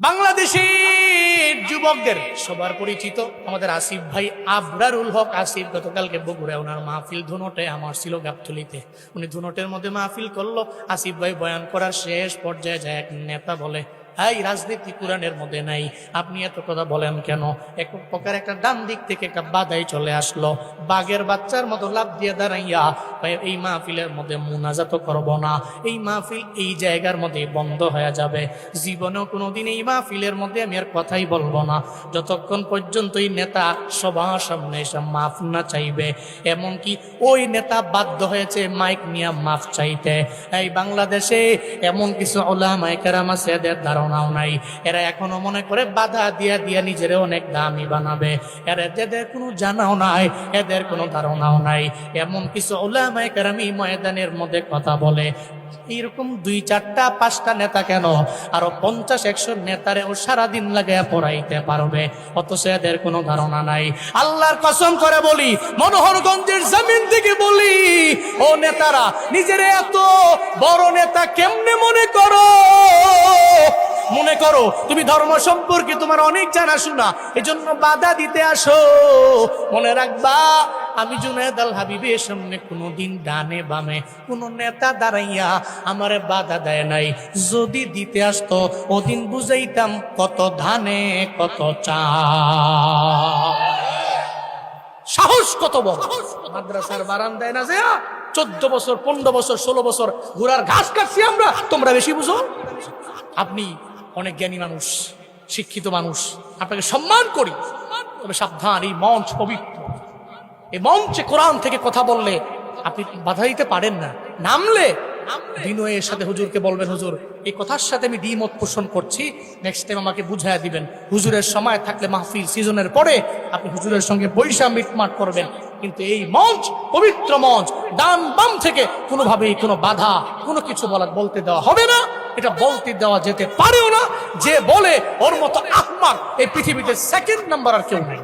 বাংলাদেশের যুবকদের সবার পরিচিত আমাদের আসিফ ভাই আবরারুল হক আসিফ গতকালকে বগুড়ায় ওনার মাহফিল ধুনটে আমার ছিল গাবতলীতে। উনি ধুনটের মধ্যে মাহফিল করলো। আসিফ ভাই বয়ান করার শেষ পর্যায়ে যায় এক নেতা বলে, এই রাজনীতি কোরআনের মধ্যে নাই, আপনি এত কথা বলেন কেন? এক প্রকার একটা ডান দিক থেকে একটা বাধাই চলে আসলো, বাঘের বাচ্চার মতো লাফ দিয়ে দাঁড়াইয়া এই মাহফিলের মধ্যে মুনাজাত করব না, এই মাহফিল এই জায়গার মধ্যে বন্ধ হয়ে যাবে, জীবনেও কোনোদিন এই মাহফিলের মধ্যে আমি আর কথাই বলবো না যতক্ষণ পর্যন্ত এই নেতা সবার সামনে এসে মাফ না চাইবে। এমনকি ওই নেতা বাধ্য হয়েছে মাইক নিয়ে মাফ চাইতে। এই বাংলাদেশে এমন কিছু উলামায়ে কেরাম আছে, এদের ধারণাও নাই, এরা এখনো মনে করে বাধা দিয়া দিয়া নিজের অনেক দামি বানাবে। এদের কোনো জানাও নাই, এদের কোনো ধারণাও নাই। এমন কিছু উলামায়ে কেরাম এই ময়দানের মধ্যে কথা বলে, এরকম 2, 4, 5টা নেতা কেন, আরো 50-100 নেতারে ও সারাদিন লাগাইয়া পড়াইতে পারবে, অথচ এদের কোনো ধারণা নাই। আল্লাহর কসম করে বলি, মনোহরগঞ্জের জমিন থেকে বলি, ও নেতারা নিজের এত বড় নেতা কেমনে মনে করো? মনে করো তুমি ধর্ম সম্পর্কে তোমার অনেক জানাশোনা, এজন্য বাধা দিতে আসো। মনে রাখবা, আমি জুনায়েদ আল হাবিবের সামনে কোনোদিন ডানে বামে কোনো নেতা দাঁড়াইয়া আমারে বাধা দেয় নাই। যদি দিতে আসতো ওদিন বুঝাইতাম কত ধানে কত চা, সাহস কত বড়। মাদ্রাসার বারান্দায় না যে 14 বছর 15 বছর 16 বছর ঘোড়ার ঘাস কাটছি আমরা, তোমরা বেশি বুঝো। আপনি অনেক জ্ঞানী মানুষ, শিক্ষিত মানুষ, আপনাকে সম্মান করি, তবে সাবধান, এই মঞ্চ পবিত্র, এই মঞ্চে কোরআন থেকে কথা বললে আপনি বাধা দিতে পারেন না। নামলে বিনয়ের সাথে হুজুরকে বলবেন, হুজুর এই কথার সাথে আমি দ্বিমত পোষণ করছি, নেক্সট টাইম আমাকে বুঝাইয়া দিবেন। হুজুরের সময় থাকলে মাহফিল সিজনের পরে আপনি হুজুরের সঙ্গে বৈশা মিটমাট করবেন, কিন্তু এই মঞ্চ পবিত্র মঞ্চ, ডান বাম থেকে কোনোভাবেই কোনো বাধা কোনো কিছু বলতে দেওয়া হবে না। এটা বলতে দেওয়া যেতে পারেও না। যে বলে ওর মতো আহমাক এই পৃথিবীতে 2nd নাম্বার আর কেউ নেই।